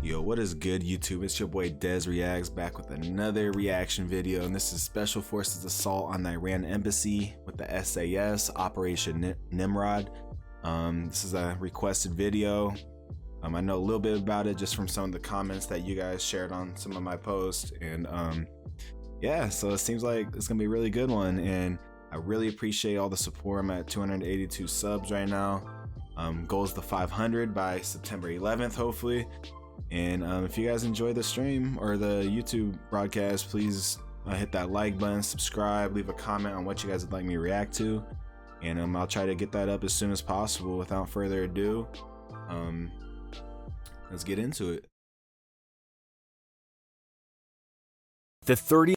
Yo, what is good, YouTube? It's your boy Dez Reacts back with another reaction video, and this is Special Forces Assault on the Iran Embassy with the S.A.S. Operation Nimrod. This is a requested video. I know a little bit about it just from some of the comments that you guys shared on some of my posts, and yeah, so it seems like it's gonna be a really good one, and I really appreciate all the support. I'm at 282 subs right now. Goal is the 500 by September 11th, hopefully. And if you guys enjoy the stream or the YouTube broadcast, please hit that like button, subscribe, leave a comment on what you guys would like me to react to, and I'll try to get that up as soon as possible. Without further ado, let's get into it. The 30th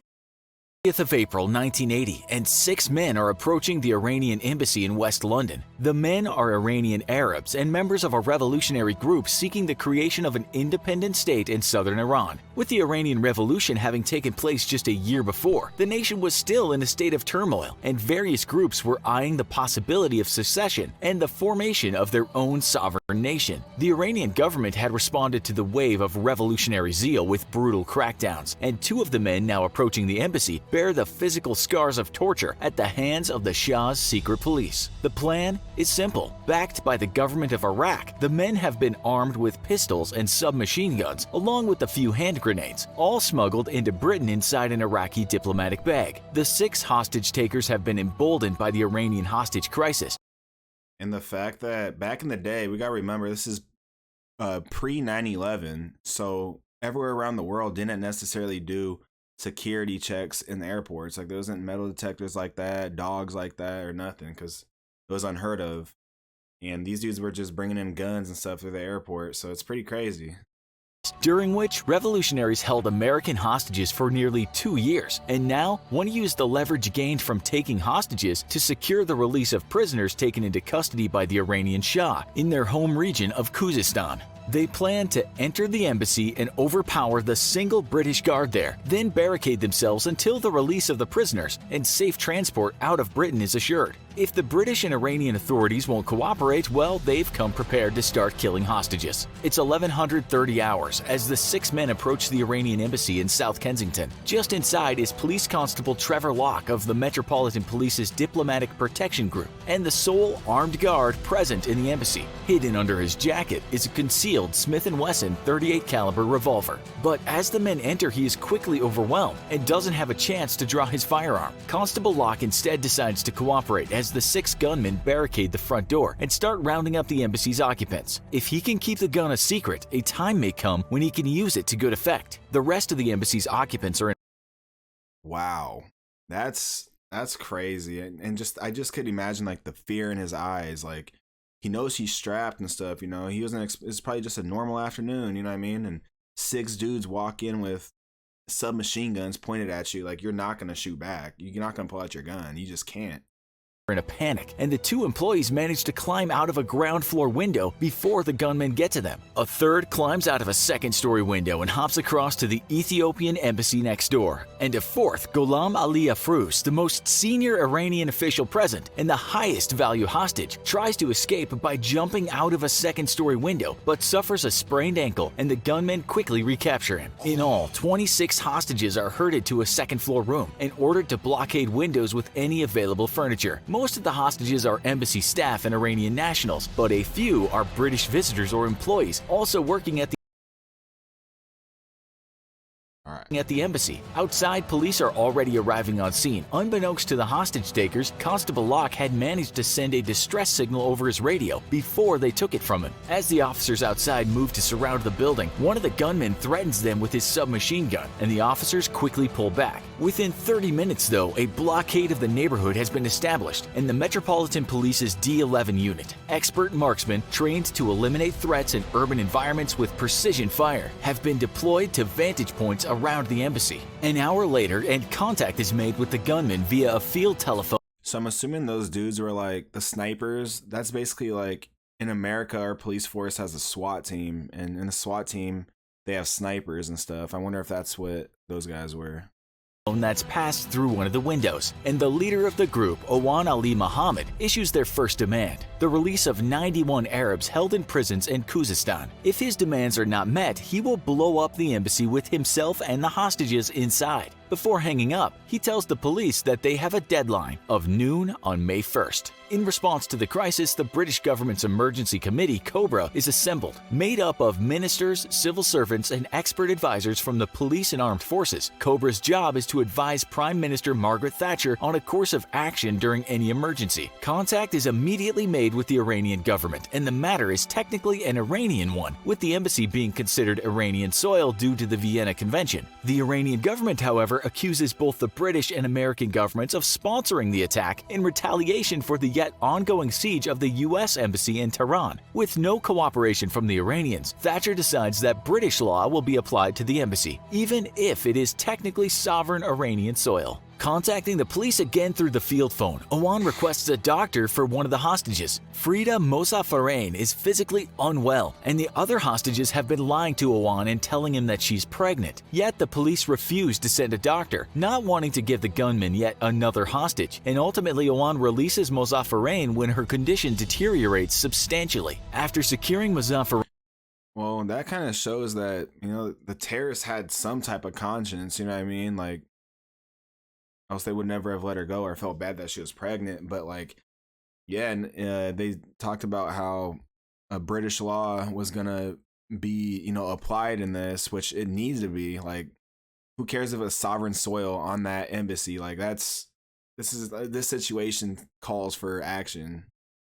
of April 1980, and 6 men are approaching the Iranian embassy in West London. The men are Iranian Arabs and members of a revolutionary group seeking the creation of an independent state in southern Iran. With the Iranian Revolution having taken place just a year before, the nation was still in a state of turmoil, and various groups were eyeing the possibility of secession and the formation of their own sovereign nation. The Iranian government had responded to the wave of revolutionary zeal with brutal crackdowns, and 2 of the men now approaching the embassy bear the physical scars of torture at the hands of the Shah's secret police. The plan is simple. Backed by the government of Iraq, the men have been armed with pistols and submachine guns, along with a few hand grenades, all smuggled into Britain inside an Iraqi diplomatic bag. The 6 hostage takers have been emboldened by the Iranian hostage crisis. And the fact that back in the day, we gotta remember this is pre 9/11, so everywhere around the world didn't necessarily do security checks in the airports. Like there wasn't metal detectors like that, dogs like that, or nothing, because it was unheard of. And these dudes were just bringing in guns and stuff through the airport, so it's pretty crazy. During which revolutionaries held American hostages for nearly 2 years, and now want to use the leverage gained from taking hostages to secure the release of prisoners taken into custody by the Iranian Shah in their home region of Khuzestan. They plan to enter the embassy and overpower the single British guard there, then barricade themselves until the release of the prisoners and safe transport out of Britain is assured. If the British and Iranian authorities won't cooperate, well, they've come prepared to start killing hostages. It's 1130 hours as the 6 men approach the Iranian embassy in South Kensington. Just inside is Police Constable Trevor Locke of the Metropolitan Police's Diplomatic Protection Group, and the sole armed guard present in the embassy. Hidden under his jacket is a concealed Smith & Wesson .38 caliber revolver. But as the men enter, he is quickly overwhelmed and doesn't have a chance to draw his firearm. Constable Locke instead decides to cooperate as the 6 gunmen barricade the front door and start rounding up the embassy's occupants. If he can keep the gun a secret, a time may come when he can use it to good effect. The rest of the embassy's occupants are in. Wow, that's crazy. And just I just could imagine like the fear in his eyes. Like he knows he's strapped and stuff, you know. He wasn't it's probably just a normal afternoon, you know what I mean? And 6 dudes walk in with submachine guns pointed at you. Like, you're not gonna shoot back, you're not gonna pull out your gun, you just can't. In a panic, and the 2 employees manage to climb out of a ground floor window before the gunmen get to them. A third climbs out of a second-story window and hops across to the Ethiopian embassy next door. And a fourth, Gholam Ali Afrouz, the most senior Iranian official present and the highest value hostage, tries to escape by jumping out of a second-story window, but suffers a sprained ankle, and the gunmen quickly recapture him. In all, 26 hostages are herded to a second-floor room and ordered to blockade windows with any available furniture. Most of the hostages are embassy staff and Iranian nationals, but a few are British visitors or employees also working at the embassy. Outside, police are already arriving on scene. Unbeknownst to the hostage takers, Constable Locke had managed to send a distress signal over his radio before they took it from him. As the officers outside move to surround the building, one of the gunmen threatens them with his submachine gun, and the officers quickly pull back. Within 30 minutes, though, a blockade of the neighborhood has been established, and the Metropolitan Police's D11 unit, expert marksmen trained to eliminate threats in urban environments with precision fire, have been deployed to vantage points around the embassy. An hour later, and contact is made with the gunmen via a field telephone. So I'm assuming those dudes were like the snipers. That's basically like in America, our police force has a SWAT team, and in a SWAT team, they have snipers and stuff. I wonder if that's what those guys were. that's passed through one of the windows, and the leader of the group, Owan Ali Muhammad, issues their first demand: the release of 91 Arabs held in prisons in Khuzestan. If his demands are not met, he will blow up the embassy with himself and the hostages inside. Before hanging up, he tells the police that they have a deadline of noon on May 1st. In response to the crisis, the British government's emergency committee, COBRA, is assembled, made up of ministers, civil servants, and expert advisors from the police and armed forces. COBRA's job is to advise Prime Minister Margaret Thatcher on a course of action during any emergency. Contact is immediately made with the Iranian government, and the matter is technically an Iranian one, with the embassy being considered Iranian soil due to the Vienna Convention. The Iranian government, however, accuses both the British and American governments of sponsoring the attack in retaliation for the yet ongoing siege of the U.S. embassy in Tehran. With no cooperation from the Iranians, Thatcher decides that British law will be applied to the embassy, even if it is technically sovereign Iranian soil. Contacting the police again through the field phone, Owan requests a doctor for one of the hostages. Frida Mosafarain is physically unwell, and the other hostages have been lying to Owan and telling him that she's pregnant. Yet the police refuse to send a doctor, not wanting to give the gunman yet another hostage, and ultimately Owan releases Mosafarain when her condition deteriorates substantially. After securing Mosafarain, well, that kind of shows that, the terrorists had some type of conscience, you know what I mean? Like, else they would never have let her go or felt bad that she was pregnant. But yeah, and they talked about how a British law was gonna be, applied in this, which it needs to be. Like, who cares if it's sovereign soil on that embassy? Like, this situation calls for action.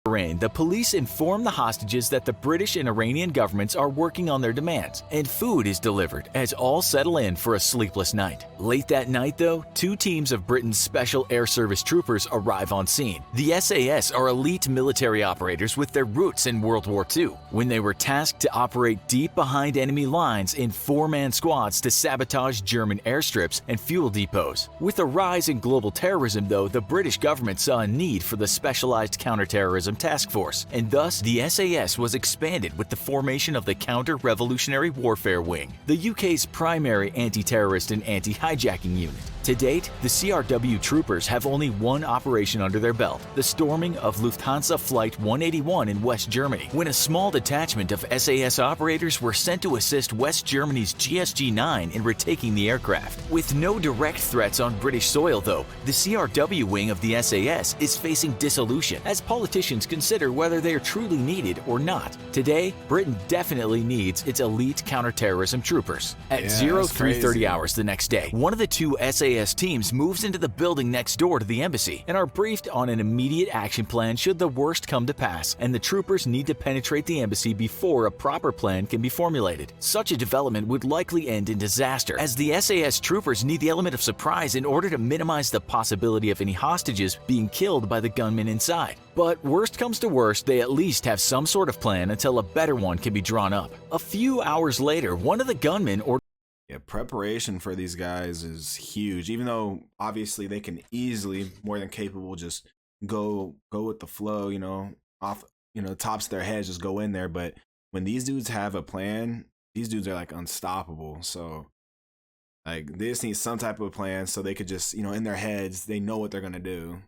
the police inform the hostages that the British and Iranian governments are working on their demands, and food is delivered as all settle in for a sleepless night. Late that night, though, 2 teams of Britain's Special Air Service troopers arrive on scene. The S.A.S. are elite military operators with their roots in World War II, when they were tasked to operate deep behind enemy lines in 4-man squads to sabotage German airstrips and fuel depots. With a rise in global terrorism, though, the British government saw a need for the Specialized Counterterrorism Task Force, and thus the S.A.S. was expanded with the formation of the Counter-Revolutionary Warfare Wing, the UK's primary anti-terrorist and anti-hijacking unit. To date, the CRW troopers have only one operation under their belt, the storming of Lufthansa Flight 181 in West Germany, when a small detachment of S.A.S. operators were sent to assist West Germany's GSG-9 in retaking the aircraft. With no direct threats on British soil, though, the CRW wing of the S.A.S. is facing dissolution as politicians consider whether they are truly needed or not. Today, Britain definitely needs its elite counterterrorism troopers. At 0330 hours the next day, one of the 2 S.A.S. teams moves into the building next door to the embassy and are briefed on an immediate action plan should the worst come to pass, and the troopers need to penetrate the embassy before a proper plan can be formulated. Such a development would likely end in disaster, as the S.A.S. troopers need the element of surprise in order to minimize the possibility of any hostages being killed by the gunmen inside. But worst comes to worst, they at least have some sort of plan until a better one can be drawn up. A few hours later, one of the gunmen orders preparation for these guys is huge, even though obviously they can easily, more than capable, just go with the flow, off, tops of their heads, just go in there. But when these dudes have a plan, these dudes are like unstoppable. So like they just need some type of plan so they could just, in their heads, they know what they're going to do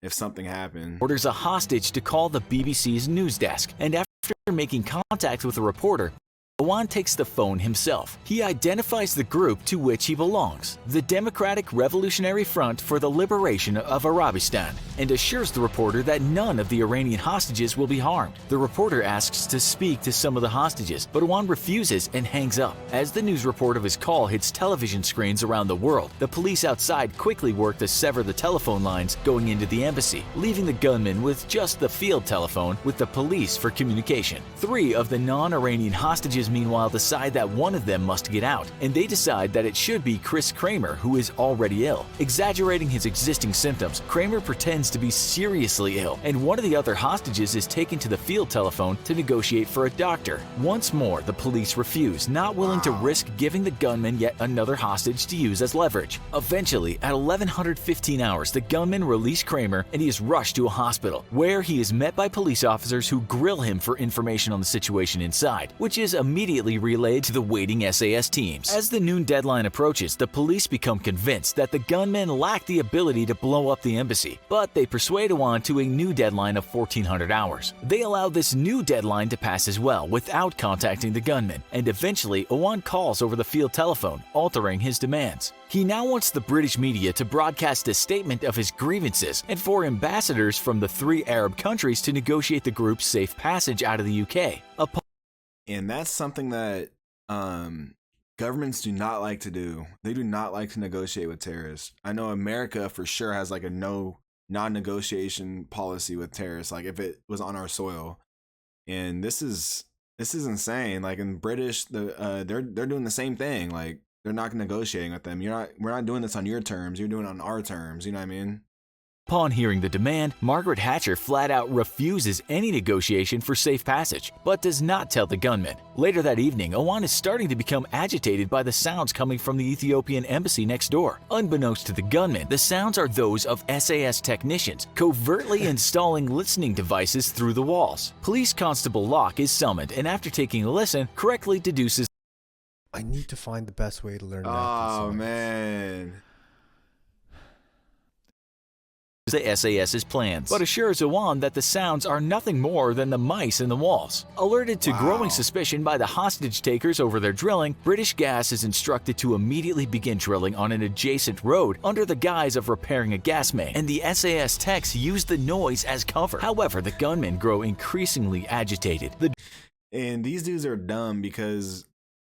if something happened. Orders a hostage to call the BBC's news desk, and after making contact with a reporter, Owan takes the phone himself. He identifies the group to which he belongs, the Democratic Revolutionary Front for the Liberation of Arabistan, and assures the reporter that none of the Iranian hostages will be harmed. The reporter asks to speak to some of the hostages, but Owan refuses and hangs up. As the news report of his call hits television screens around the world, the police outside quickly work to sever the telephone lines going into the embassy, leaving the gunman with just the field telephone with the police for communication. 3 of the non-Iranian hostages meanwhile decide that one of them must get out, and they decide that it should be Chris Kramer, who is already ill. Exaggerating his existing symptoms, Kramer pretends to be seriously ill, and one of the other hostages is taken to the field telephone to negotiate for a doctor. Once more, the police refuse, not willing to risk giving the gunman yet another hostage to use as leverage. Eventually, at 1115 hours, the gunman releases Kramer and he is rushed to a hospital, where he is met by police officers who grill him for information on the situation inside, which is immediately immediately relayed to the waiting S.A.S. teams. As the noon deadline approaches, the police become convinced that the gunmen lack the ability to blow up the embassy, but they persuade Awan to a new deadline of 1400 hours. They allow this new deadline to pass as well without contacting the gunmen, and eventually Awan calls over the field telephone, altering his demands. He now wants the British media to broadcast a statement of his grievances and for ambassadors from the 3 Arab countries to negotiate the group's safe passage out of the UK. And that's something that governments do not like to do. They do not like to negotiate with terrorists. I know America for sure has like a non-negotiation policy with terrorists, like if it was on our soil. And this is insane. Like in British, they're doing the same thing. Like they're not negotiating with them. We're not doing this on your terms. You're doing it on our terms. You know what I mean? Upon hearing the demand, Margaret Hatcher flat out refuses any negotiation for safe passage, but does not tell the gunmen. Later that evening, Awan is starting to become agitated by the sounds coming from the Ethiopian embassy next door. Unbeknownst to the gunmen, the sounds are those of S.A.S. technicians covertly installing listening devices through the walls. Police Constable Locke is summoned and after taking a listen, correctly deduces I need to find the best way to learn math. Oh, man. the S.A.S.'s plans, but assures Awan that the sounds are nothing more than the mice in the walls. Alerted to growing suspicion by the hostage takers over their drilling, British Gas is instructed to immediately begin drilling on an adjacent road under the guise of repairing a gas main, and the S.A.S. techs use the noise as cover. However, the gunmen grow increasingly agitated. And these dudes are dumb because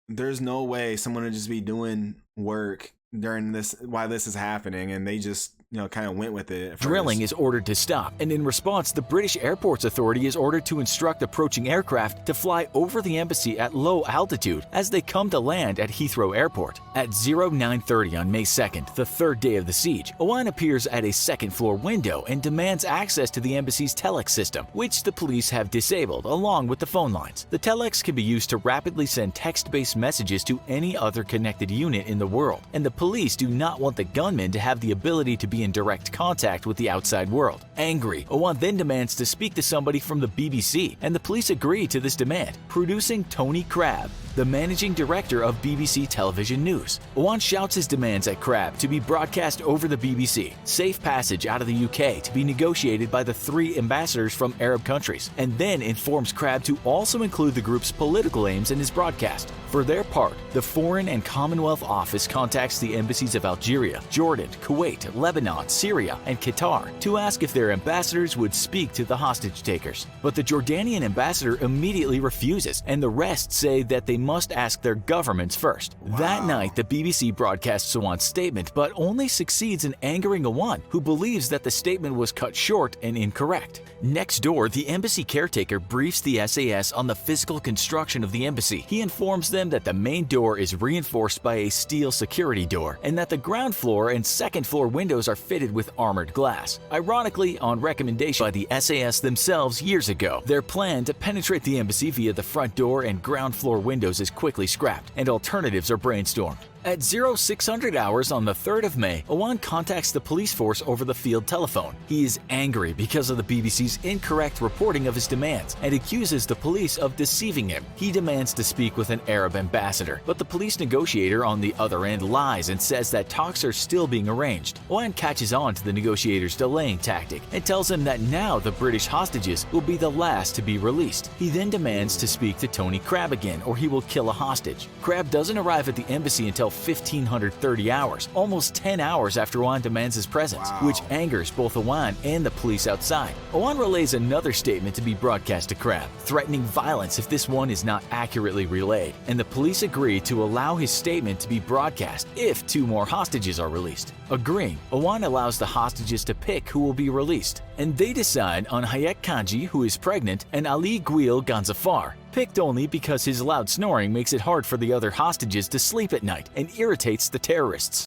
there's no way someone would just be doing work during this while this is happening, and they just kind of went with it. Drilling is ordered to stop, and in response, the British Airports Authority is ordered to instruct approaching aircraft to fly over the embassy at low altitude as they come to land at Heathrow Airport. At 0930 on May 2nd, the third day of the siege, Awan appears at a second-floor window and demands access to the embassy's telex system, which the police have disabled along with the phone lines. The telex can be used to rapidly send text-based messages to any other connected unit in the world, and the police do not want the gunmen to have the ability to be in direct contact with the outside world. Angry, Awan then demands to speak to somebody from the BBC, and the police agree to this demand, producing Tony Crabb, the managing director of BBC Television News. Awan shouts his demands at Crabb to be broadcast over the BBC, safe passage out of the UK to be negotiated by the 3 ambassadors from Arab countries, and then informs Crabb to also include the group's political aims in his broadcast. For their part, the Foreign and Commonwealth Office contacts the embassies of Algeria, Jordan, Kuwait, Lebanon, Syria, and Qatar to ask if their ambassadors would speak to the hostage takers. But the Jordanian ambassador immediately refuses, and the rest say that they must ask their governments first. That night, the BBC broadcasts Awan's statement, but only succeeds in angering Awan, who believes that the statement was cut short and incorrect. Next door, the embassy caretaker briefs the S.A.S. on the physical construction of the embassy. He informs them that the main door is reinforced by a steel security door, and that the ground floor and second floor windows are fitted with armored glass. Ironically, on recommendation by the S.A.S. themselves years ago, their plan to penetrate the embassy via the front door and ground floor windows is quickly scrapped, and alternatives are brainstormed. At 0600 hours on the 3rd of May, Awan contacts the police force over the field telephone. He is angry because of the BBC's incorrect reporting of his demands and accuses the police of deceiving him. He demands to speak with an Arab ambassador, but the police negotiator on the other end lies and says that talks are still being arranged. Awan catches on to the negotiator's delaying tactic and tells him that now the British hostages will be the last to be released. He then demands to speak to Tony Crabb again or he will kill a hostage. Crabb doesn't arrive at the embassy until 1530 hours, almost 10 hours after Awan demands his presence, which angers both Awan and the police outside. Awan relays another statement to be broadcast to Crabb, threatening violence if this one is not accurately relayed, and the police agree to allow his statement to be broadcast if 2 more hostages are released. Agreeing, Awan allows the hostages to pick who will be released, and they decide on Hayek Kanji, who is pregnant, and Ali Gwil Ganzafar, picked only because his loud snoring makes it hard for the other hostages to sleep at night and irritates the terrorists.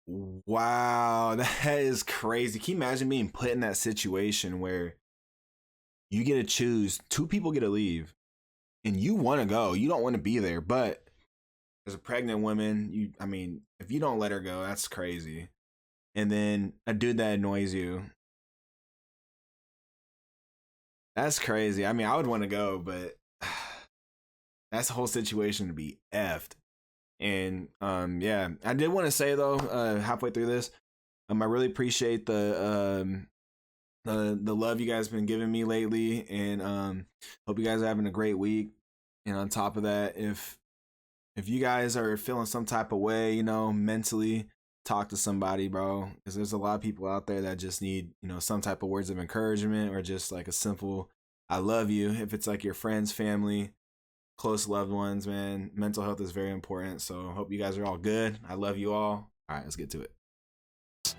Wow, that is crazy. Can you imagine being put in that situation where you get to choose, 2 people get to leave, and you want to go, you don't want to be there, but as a pregnant woman, if you don't let her go, that's crazy. And then a dude that annoys you, that's crazy. I would want to go, but that's the whole situation to be effed. And yeah, I did want to say though, halfway through this, I really appreciate the love you guys been giving me lately, and hope you guys are having a great week. And on top of that, if you guys are feeling some type of way, you know, mentally, talk to somebody, bro, because there's a lot of people out there that just need, you know, some type of words of encouragement, or just like a simple I love you. If it's like your friends, family, close loved ones, man, mental health is very important. So hope you guys are all good. I love you all. All right, let's get to it.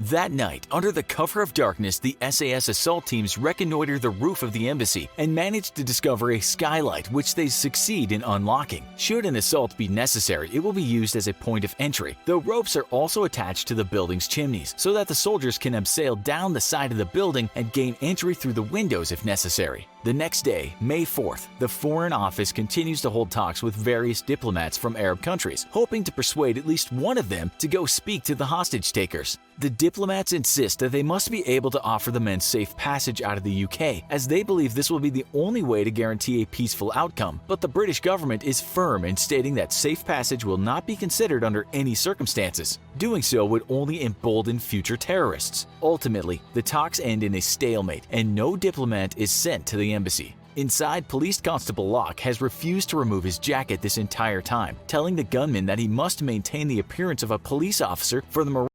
That night, under the cover of darkness, the S.A.S. assault teams reconnoiter the roof of the embassy and manage to discover a skylight which they succeed in unlocking. Should an assault be necessary, it will be used as a point of entry, though ropes are also attached to the building's chimneys so that the soldiers can abseil down the side of the building and gain entry through the windows if necessary. The next day, May 4th, the Foreign Office continues to hold talks with various diplomats from Arab countries, hoping to persuade at least one of them to go speak to the hostage takers. The diplomats insist that they must be able to offer the men safe passage out of the UK, as they believe this will be the only way to guarantee a peaceful outcome, but the British government is firm in stating that safe passage will not be considered under any circumstances. Doing so would only embolden future terrorists. Ultimately, the talks end in a stalemate, and no diplomat is sent to the embassy. Inside, Police Constable Locke has refused to remove his jacket this entire time, telling the gunman that he must maintain the appearance of a police officer for the morale.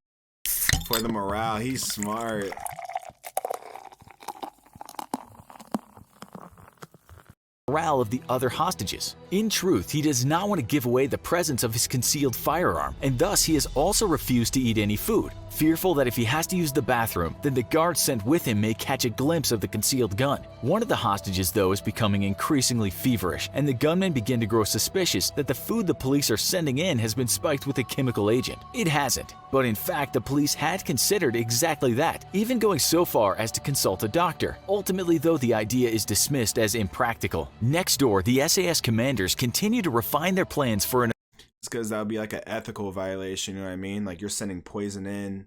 He's smart. morale of the other hostages. In truth, he does not want to give away the presence of his concealed firearm, and thus he has also refused to eat any food, fearful that if he has to use the bathroom, then the guards sent with him may catch a glimpse of the concealed gun. One of the hostages, though, is becoming increasingly feverish, and the gunmen begin to grow suspicious that the food the police are sending in has been spiked with a chemical agent. It hasn't, but in fact the police had considered exactly that, even going so far as to consult a doctor. Ultimately, though, the idea is dismissed as impractical. Next door, the S.A.S. commanders continue to refine their plans for an It's because that would be like an ethical violation, you know what I mean? Like, you're sending poison in.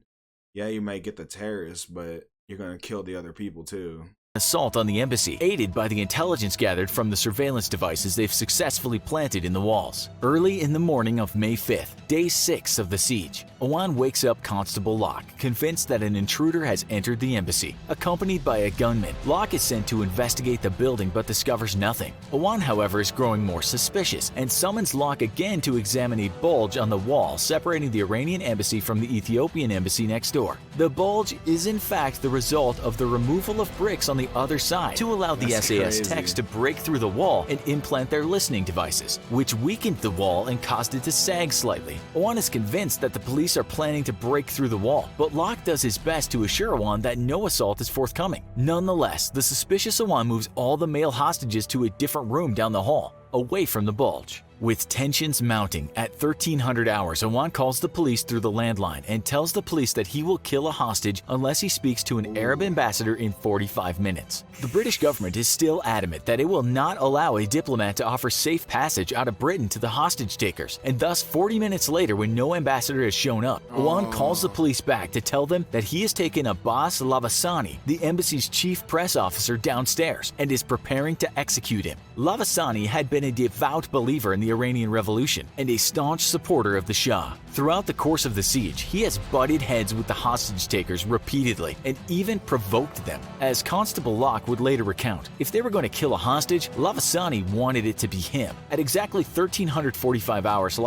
Yeah, you might get the terrorists, but you're going to kill the other people too. assault on the embassy, aided by the intelligence gathered from the surveillance devices they've successfully planted in the walls. Early in the morning of May 5th, day 6 of the siege, Owan wakes up Constable Locke, convinced that an intruder has entered the embassy. Accompanied by a gunman, Locke is sent to investigate the building but discovers nothing. Owan, however, is growing more suspicious and summons Locke again to examine a bulge on the wall separating the Iranian embassy from the Ethiopian embassy next door. The bulge is in fact the result of the removal of bricks on the other side to allow the S.A.S. techs to break through the wall and implant their listening devices, which weakened the wall and caused it to sag slightly. Owan is convinced that the police are planning to break through the wall, but Locke does his best to assure Owan that no assault is forthcoming. Nonetheless, the suspicious Owan moves all the male hostages to a different room down the hall, away from the bulge. With tensions mounting, at 1300 hours, Owan calls the police through the landline and tells the police that he will kill a hostage unless he speaks to an Arab ambassador in 45 minutes. The British government is still adamant that it will not allow a diplomat to offer safe passage out of Britain to the hostage takers, and thus 40 minutes later, when no ambassador has shown up, Owan calls the police back to tell them that he has taken Abbas Lavasani, the embassy's chief press officer, downstairs and is preparing to execute him. Lavasani had been a devout believer in the Iranian Revolution and a staunch supporter of the Shah. Throughout the course of the siege, he has butted heads with the hostage takers repeatedly and even provoked them. As Constable Locke would later recount, if they were going to kill a hostage, Lavasani wanted it to be him. At exactly 1345 hours,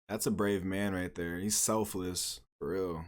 That's a brave man right there. He's selfless, for real.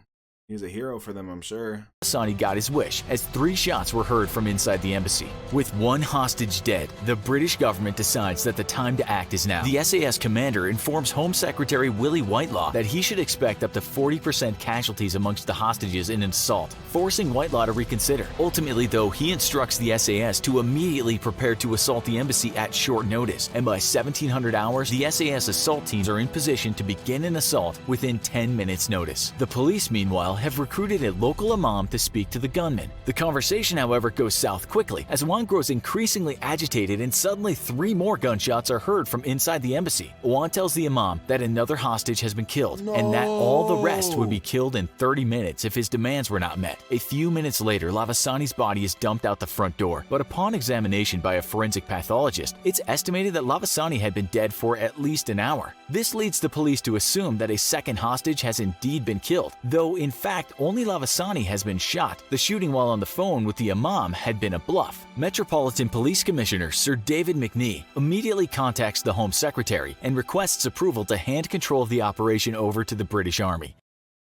He's a hero for them, I'm sure. Lavasani got his wish as 3 shots were heard from inside the embassy. With 1 hostage dead, the British government decides that the time to act is now. The S.A.S. commander informs Home Secretary Willie Whitelaw that he should expect up to 40% casualties amongst the hostages in an assault, forcing Whitelaw to reconsider. Ultimately, though, he instructs the S.A.S. to immediately prepare to assault the embassy at short notice, and by 1700 hours, the S.A.S. assault teams are in position to begin an assault within 10 minutes' notice. The police, meanwhile, meanwhile, have recruited a local imam to speak to the gunman. The conversation, however, goes south quickly as Awan grows increasingly agitated and suddenly 3 more gunshots are heard from inside the embassy. Awan tells the imam that another hostage has been killed and that all the rest would be killed in 30 minutes if his demands were not met. A few minutes later, Lavasani's body is dumped out the front door, but upon examination by a forensic pathologist, it's estimated that Lavasani had been dead for at least an hour. This leads the police to assume that a second hostage has indeed been killed, though in fact only Lavasani has been shot. The shooting while on the phone with the imam had been a bluff. Metropolitan Police Commissioner Sir David McNee immediately contacts the Home Secretary and requests approval to hand control of the operation over to the British Army.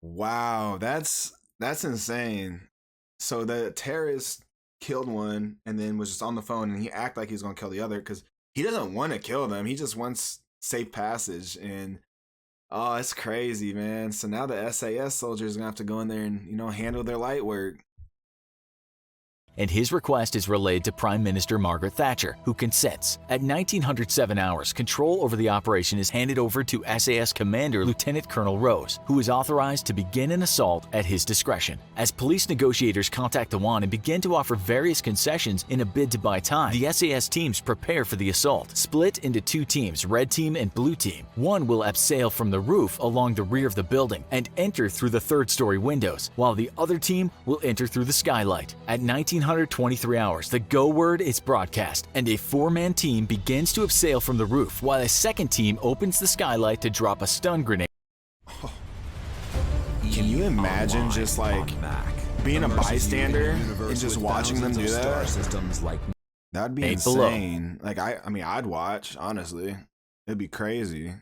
Wow, that's insane. So the terrorist killed one and then was just on the phone, and he acted like he was going to kill the other because he doesn't want to kill them. He just wants safe passage. And oh, it's crazy, man. So now the S.A.S. soldiers are gonna have to go in there and, handle their light work. And his request is relayed to Prime Minister Margaret Thatcher, who consents. At 1907 hours, control over the operation is handed over to S.A.S. Commander Lieutenant Colonel Rose, who is authorized to begin an assault at his discretion. As police negotiators contact Awan and begin to offer various concessions in a bid to buy time, the S.A.S. teams prepare for the assault. Split into 2 teams, Red Team and Blue Team. One will abseil from the roof along the rear of the building and enter through the 3rd-story windows, while the other team will enter through the skylight. At 1923 hours, the go word is broadcast, and a 4-man team begins to abseil from the roof, while a second team opens the skylight to drop a stun grenade. Can you imagine just like being a bystander and just watching them do that? That'd be insane. Like I'd watch, honestly. It'd be crazy.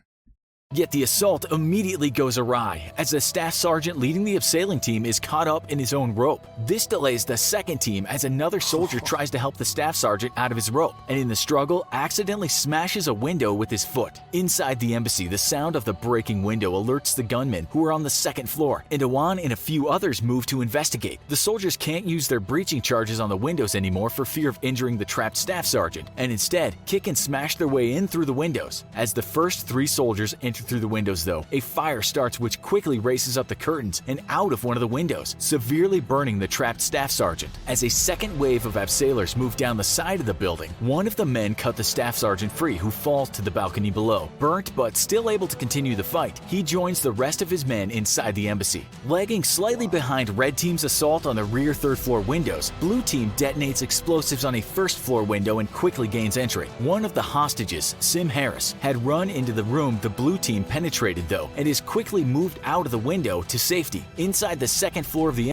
Yet the assault immediately goes awry as the staff sergeant leading the abseiling team is caught up in his own rope. This delays the second team as another soldier tries to help the staff sergeant out of his rope, and in the struggle accidentally smashes a window with his foot. Inside the embassy, the sound of the breaking window alerts the gunmen who are on the 2nd floor, and Awan and a few others move to investigate. The soldiers can't use their breaching charges on the windows anymore for fear of injuring the trapped staff sergeant, and instead kick and smash their way in through the windows. As the first 3 soldiers enter through the windows though, a fire starts which quickly races up the curtains and out of one of the windows, severely burning the trapped staff sergeant. As a second wave of abseilers move down the side of the building, one of the men cut the staff sergeant free, who falls to the balcony below. Burnt but still able to continue the fight, he joins the rest of his men inside the embassy. Lagging slightly behind Red Team's assault on the rear 3rd floor windows, Blue Team detonates explosives on a 1st floor window and quickly gains entry. One of the hostages, Sim Harris, had run into the room the Blue Team penetrated though, and is quickly moved out of the window to safety inside the 2nd floor of the.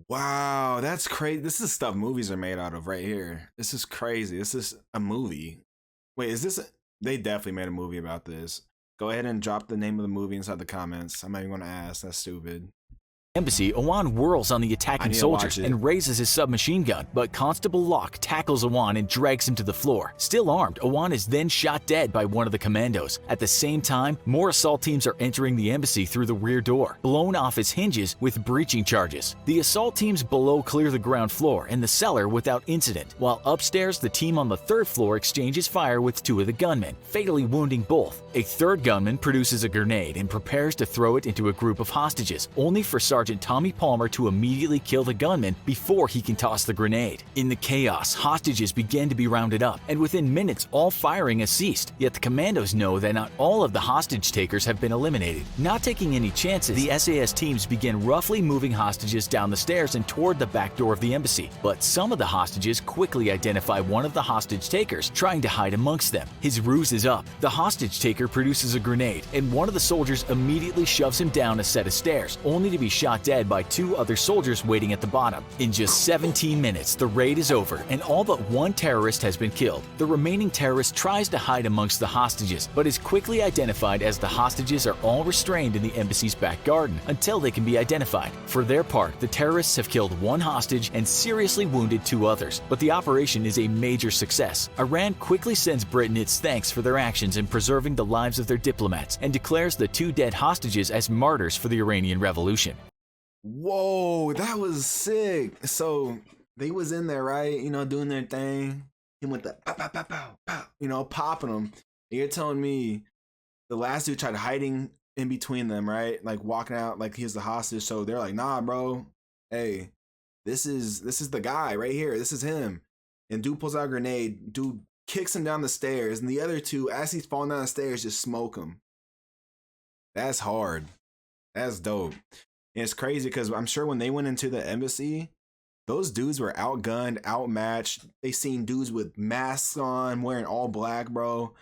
Wow, that's crazy. This is stuff movies are made out of right here. This is crazy. This is a movie. Wait, is this they definitely made a movie about this. Go ahead and drop the name of the movie inside the comments. I'm not even gonna ask. That's stupid. Embassy, Awan whirls on the attacking soldiers and raises his submachine gun, but Constable Locke tackles Awan and drags him to the floor. Still armed, Awan is then shot dead by one of the commandos. At the same time, more assault teams are entering the embassy through the rear door, blown off its hinges with breaching charges. The assault teams below clear the ground floor and the cellar without incident, while upstairs the team on the 3rd floor exchanges fire with 2 of the gunmen, fatally wounding both. A 3rd gunman produces a grenade and prepares to throw it into a group of hostages, only for Sergeant Tommy Palmer to immediately kill the gunman before he can toss the grenade. In the chaos, hostages begin to be rounded up, and within minutes all firing has ceased, yet the commandos know that not all of the hostage takers have been eliminated. Not taking any chances, the S.A.S. teams begin roughly moving hostages down the stairs and toward the back door of the embassy, but some of the hostages quickly identify one of the hostage takers trying to hide amongst them. His ruse is up. The hostage taker produces a grenade, and one of the soldiers immediately shoves him down a set of stairs, only to be shot dead by 2 other soldiers waiting at the bottom. In just 17 minutes, the raid is over, and all but 1 terrorist has been killed. The remaining terrorist tries to hide amongst the hostages, but is quickly identified as the hostages are all restrained in the embassy's back garden until they can be identified. For their part, the terrorists have killed 1 hostage and seriously wounded 2 others, but the operation is a major success. Iran quickly sends Britain its thanks for their actions in preserving the lives of their diplomats and declares the 2 dead hostages as martyrs for the Iranian Revolution. Whoa, that was sick. So they was in there, right? Doing their thing. He went the pow, pow, pow, pow, pow, popping them. And you're telling me the last dude tried hiding in between them, right? Like walking out like he's the hostage. So they're like, nah, bro, hey, this is the guy right here. This is him. And dude pulls out a grenade. Dude kicks him down the stairs, and the other two, as he's falling down the stairs, just smoke him. That's hard. That's dope. And it's crazy because I'm sure when they went into the embassy, those dudes were outgunned, outmatched. They seen dudes with masks on, wearing all black, bro.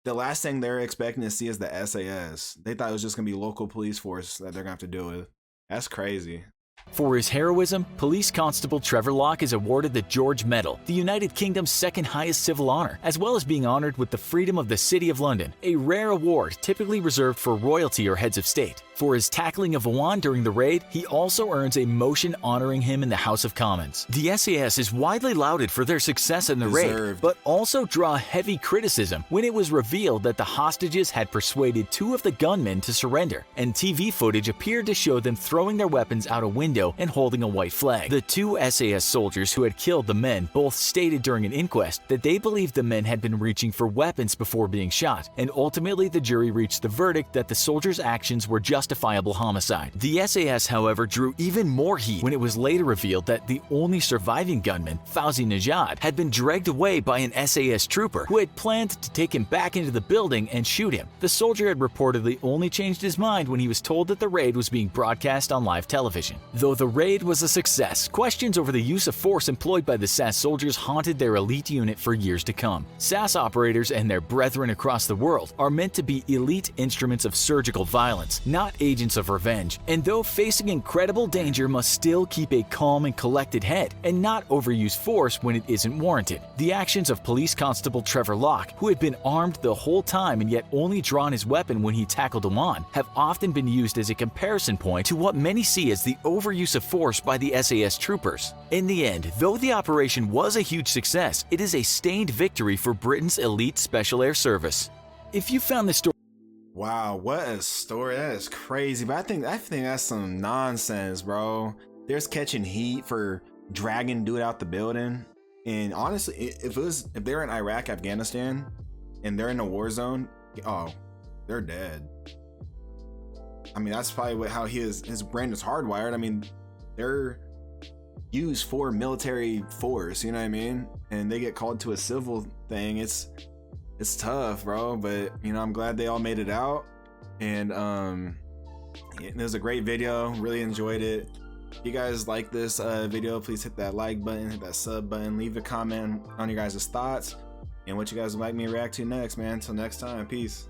The last thing they're expecting to see is the S.A.S. They thought it was just gonna be local police force that they're gonna have to deal with. That's crazy. For his heroism, Police Constable Trevor Locke is awarded the George Medal, the United Kingdom's second highest civil honor, as well as being honored with the Freedom of the City of London, a rare award typically reserved for royalty or heads of state. For his tackling of Awan during the raid, he also earns a motion honoring him in the House of Commons. The S.A.S. is widely lauded for their success in the raid, but also draw heavy criticism when it was revealed that the hostages had persuaded two of the gunmen to surrender, and TV footage appeared to show them throwing their weapons out a window and holding a white flag. The two S.A.S. soldiers who had killed the men both stated during an inquest that they believed the men had been reaching for weapons before being shot, and ultimately the jury reached the verdict that the soldiers' actions were justifiable homicide. The S.A.S., however, drew even more heat when it was later revealed that the only surviving gunman, Fauzi Najad, had been dragged away by an S.A.S. trooper who had planned to take him back into the building and shoot him. The soldier had reportedly only changed his mind when he was told that the raid was being broadcast on live television. Though the raid was a success, questions over the use of force employed by the S.A.S. soldiers haunted their elite unit for years to come. S.A.S. operators and their brethren across the world are meant to be elite instruments of surgical violence, not agents of revenge, and though facing incredible danger must still keep a calm and collected head and not overuse force when it isn't warranted. The actions of Police Constable Trevor Locke, who had been armed the whole time and yet only drawn his weapon when he tackled Awan, have often been used as a comparison point to what many see as the overuse of force by the S.A.S. troopers. In the end, though the operation was a huge success, it is a stained victory for Britain's elite Special Air Service. If you found this story... Wow, what a story. That is crazy. But I think that's some nonsense, bro. There's catching heat for dragging dude out the building. And honestly, if they're in Iraq, Afghanistan, and they're in a war zone, oh, they're dead. I mean, that's probably how his brain is hardwired. I mean, they're used for military force, you know what I mean? And they get called to a civil thing. It's tough, bro. But you know, I'm glad they all made it out. And it was a great video. Really enjoyed it. If you guys like this video, please hit that like button, hit that sub button, leave a comment on your guys' thoughts and what you guys would like me to react to next, man. Until next time, peace.